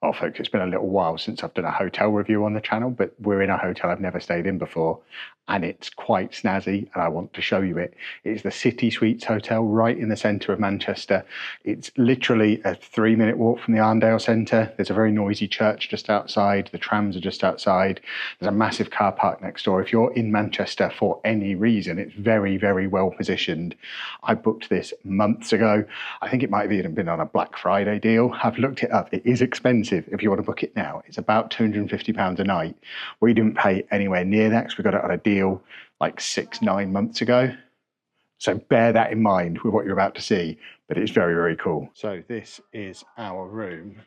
Oh, folks, it's been a little while since I've done a hotel review on the channel, but we're in a hotel I've never stayed in before, and it's quite snazzy, and I want to show you it. It's the CitySuites Hotel right in the centre of Manchester. It's literally a 3-minute walk from the Arndale Centre. There's a very noisy church just outside. The trams are just outside. There's a massive car park next door. If you're in Manchester for any reason, it's very, very well positioned. I booked this months ago. I think it might have even been on a Black Friday deal. I've looked it up. It is expensive if you want to book it now. It's about £250 a night. We didn't pay anywhere near that because we got it on a deal like 6-9 months ago. So bear that in mind with what you're about to see, but it's very, very cool. So this is our room.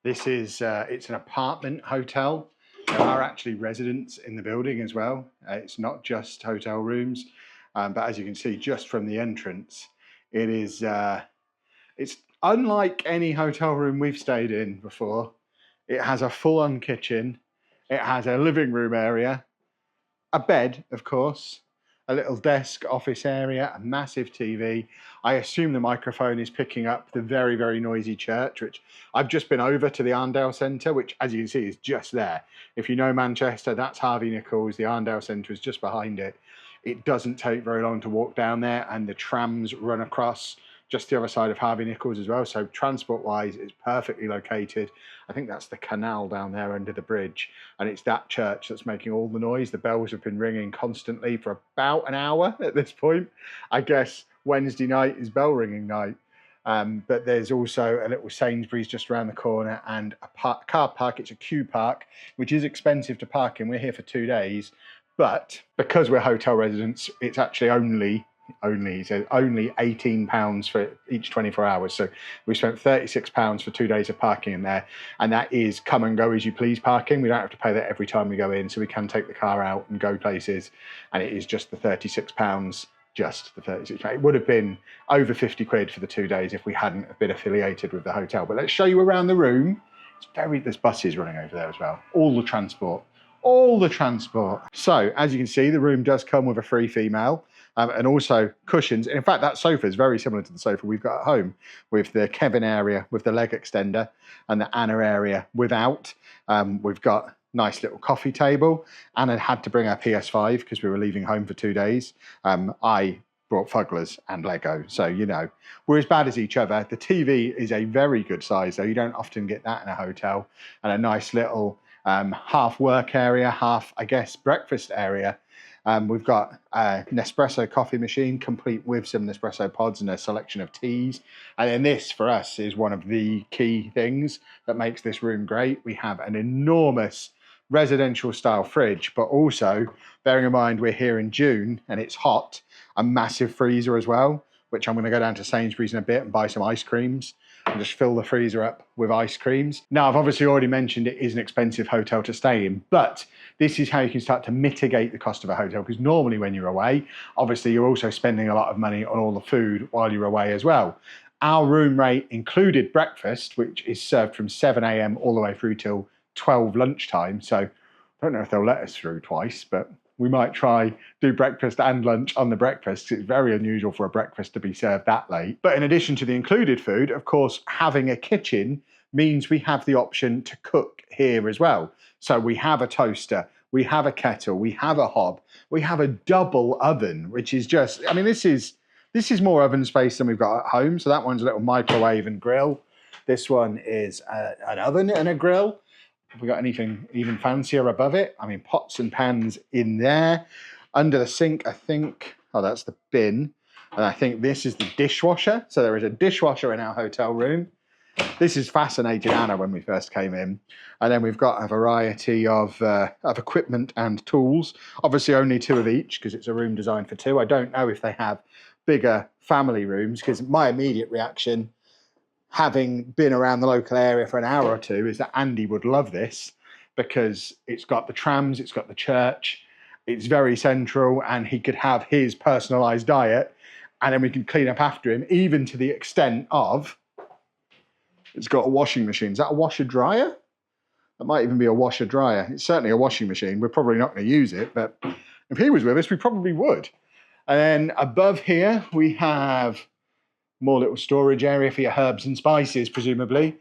This is, it's an apartment hotel. There are actually residents in the building as well. It's not just hotel rooms, but as you can see just from the entrance, it is, it's unlike any hotel room we've stayed in before. It has a full-on kitchen. It has a living room area, a bed, of course, a little desk, office area, a massive TV. I assume the microphone is picking up the very, very noisy church, which I've just been over to the Arndale Centre, which, as you can see, is just there. If you know Manchester, that's Harvey Nichols. The Arndale Centre is just behind it. It doesn't take very long to walk down there, and the trams run across just the other side of Harvey Nichols as well. So transport-wise, it's perfectly located. I think that's the canal down there under the bridge. And it's that church that's making all the noise. The bells have been ringing constantly for about an hour at this point. I guess Wednesday night is bell ringing night. But there's also a little Sainsbury's just around the corner and a car park. It's a queue park, which is expensive to park in. We're here for 2 days. But because we're hotel residents, it's actually only £18 for each 24 hours. So we spent £36 for 2 days of parking in there. And that is come and go as you please parking. We don't have to pay that every time we go in. So we can take the car out and go places. And it is just the £36, just the £36. It would have been over 50 quid for the 2 days if we hadn't been affiliated with the hotel. But let's show you around the room. There's buses running over there as well. All the transport. So as you can see, the room does come with a free female and also cushions. In fact, that sofa is very similar to the sofa we've got at home, with the Kevin area with the leg extender and the Anna area without. We've got nice little coffee table. Anna had to bring her PS5 because we were leaving home for 2 days. I brought Fugglers and Lego, so you know, we're as bad as each other. The TV is a very good size, though. You don't often get that in a hotel. And a nice little half work area, half, I guess, breakfast area. We've got a Nespresso coffee machine, complete with some Nespresso pods and a selection of teas. And then this, for us, is one of the key things that makes this room great. We have an enormous residential style fridge, but also, bearing in mind we're here in June and it's hot, a massive freezer as well, which I'm going to go down to Sainsbury's in a bit and buy some ice creams and just fill the freezer up with ice creams. Now, I've obviously already mentioned it is an expensive hotel to stay in, but this is how you can start to mitigate the cost of a hotel, because normally when you're away, obviously you're also spending a lot of money on all the food while you're away as well. Our room rate included breakfast, which is served from 7 AM all the way through till 12 lunchtime. So I don't know if they'll let us through twice, but we might try do breakfast and lunch on the breakfast. It's very unusual for a breakfast to be served that late. But in addition to the included food, of course, having a kitchen means we have the option to cook here as well. So we have a toaster, we have a kettle, we have a hob, we have a double oven, which is just, I mean, this is more oven space than we've got at home. So that one's a little microwave and grill. This one is an oven and a grill. Have we got anything even fancier above it? I mean, pots and pans in there. Under the sink, I think, oh, that's the bin. And I think this is the dishwasher. So there is a dishwasher in our hotel room. This has fascinated Anna when we first came in. And then we've got a variety of equipment and tools. Obviously only 2 of each because it's a room designed for 2. I don't know if they have bigger family rooms, because my immediate reaction, having been around the local area for an hour or 2, is that Andy would love this because it's got the trams, it's got the church, it's very central, and he could have his personalised diet, and then we can clean up after him, even to the extent of, it's got a washing machine. Is that a washer dryer? That might even be a washer dryer. It's certainly a washing machine. We're probably not going to use it, but if he was with us, we probably would. And then above here, we have more little storage area for your herbs and spices, presumably.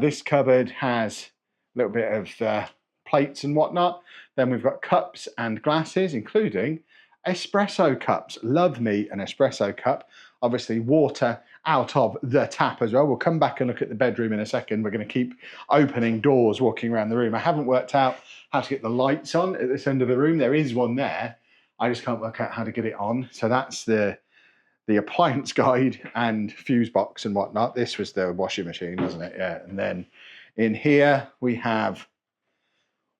This cupboard has a little bit of plates and whatnot. Then we've got cups and glasses, including espresso cups. Love me an espresso cup. Obviously water out of the tap as well. We'll come back and look at the bedroom in a second. We're going to keep opening doors, walking around the room. I haven't worked out how to get the lights on at this end of the room. There is one there. I just can't work out how to get it on. So that's the appliance guide and fuse box and whatnot. This was the washing machine, wasn't it? Yeah. And then in here we have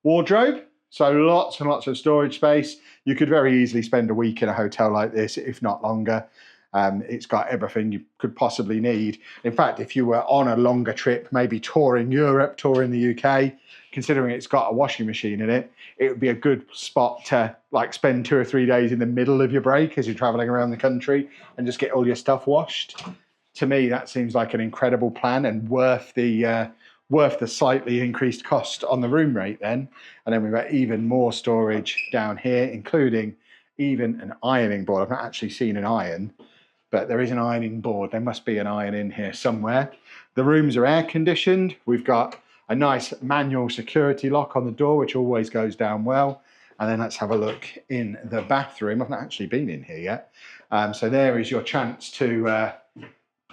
wardrobe. So lots and lots of storage space. You could very easily spend a week in a hotel like this, if not longer. It's got everything you could possibly need. In fact, if you were on a longer trip, maybe touring Europe, touring the UK, considering it's got a washing machine in it, it would be a good spot to like spend 2 or 3 days in the middle of your break as you're traveling around the country and just get all your stuff washed. To me, that seems like an incredible plan and worth the slightly increased cost on the room rate then. And then we've got even more storage down here, including even an ironing board. I've not actually seen an iron, but there is an ironing board. There must be an iron in here somewhere. The rooms are air conditioned. We've got a nice manual security lock on the door, which always goes down well. And then let's have a look in the bathroom. I've not actually been in here yet. So there is your chance to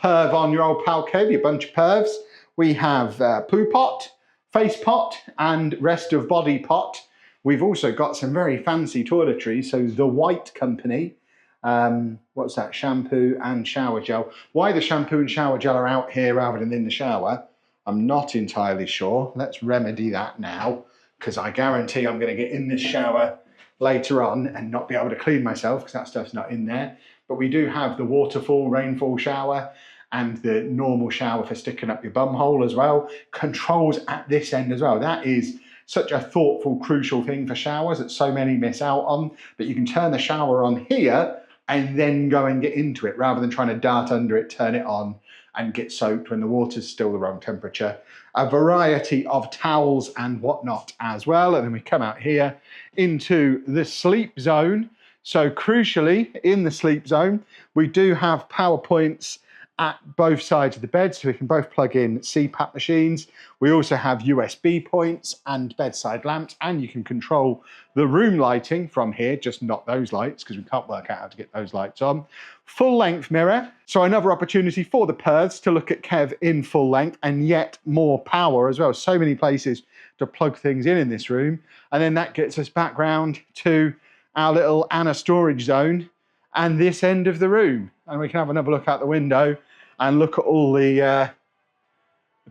perv on your old pal Kev, your bunch of pervs. We have poo pot, face pot, and rest of body pot. We've also got some very fancy toiletries. So the White Company, what's that? Shampoo and shower gel. Why the shampoo and shower gel are out here rather than in the shower, I'm not entirely sure. Let's remedy that now, because I guarantee I'm going to get in this shower later on and not be able to clean myself because that stuff's not in there. But we do have the waterfall rainfall shower and the normal shower for sticking up your bum hole as well. Controls at this end as well. That is such a thoughtful, crucial thing for showers that so many miss out on, that you can turn the shower on here and then go and get into it rather than trying to dart under it, turn it on and get soaked when the water's still the wrong temperature. A variety of towels and whatnot as well. And then we come out here into the sleep zone. So crucially, in the sleep zone, we do have power points at both sides of the bed, so we can both plug in CPAP machines. We also have USB points and bedside lamps, and you can control the room lighting from here, just not those lights, because we can't work out how to get those lights on. Full length mirror, so another opportunity for the pervs to look at Kev in full length, and yet more power as well. So many places to plug things in this room. And then that gets us back round to our little Anna storage zone and this end of the room. And we can have another look out the window and look at all the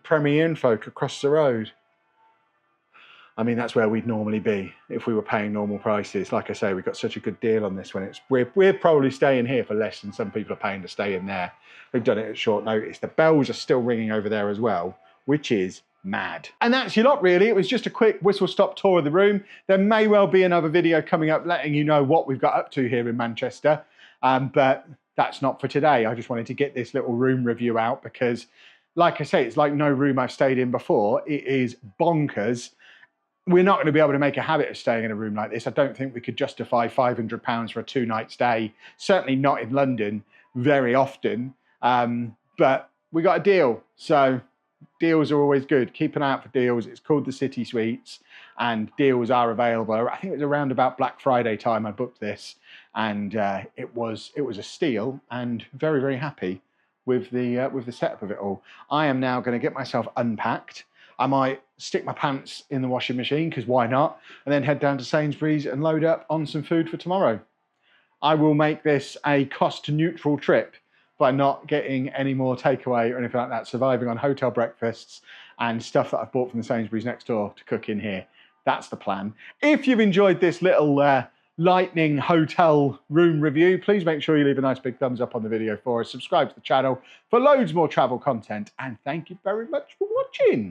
Premier Inn folk across the road. I mean, that's where we'd normally be if we were paying normal prices. Like I say, we got such a good deal on this one. We're probably staying here for less than some people are paying to stay in there. We've done it at short notice. The bells are still ringing over there as well, which is mad. And that's your lot really. It was just a quick whistle-stop tour of the room. There may well be another video coming up letting you know what we've got up to here in Manchester, but that's not for today. I just wanted to get this little room review out because, like I say, it's like no room I've stayed in before. It is bonkers. We're not going to be able to make a habit of staying in a room like this. I don't think we could justify £500 for a 2-night stay, certainly not in London very often, but we got a deal. So deals are always good. Keep an eye out for deals. It's called the CitySuites and deals are available. I think it was around about Black Friday time I booked this, and it was a steal, and very, very happy with the setup of it all. I am now going to get myself unpacked. I might stick my pants in the washing machine, because why not? And then head down to Sainsbury's and load up on some food for tomorrow. I will make this a cost-neutral trip by not getting any more takeaway or anything like that, surviving on hotel breakfasts and stuff that I've bought from the Sainsbury's next door to cook in here. That's the plan. If you've enjoyed this little lightning hotel room review, please make sure you leave a nice big thumbs up on the video for us. Subscribe to the channel for loads more travel content, and thank you very much for watching.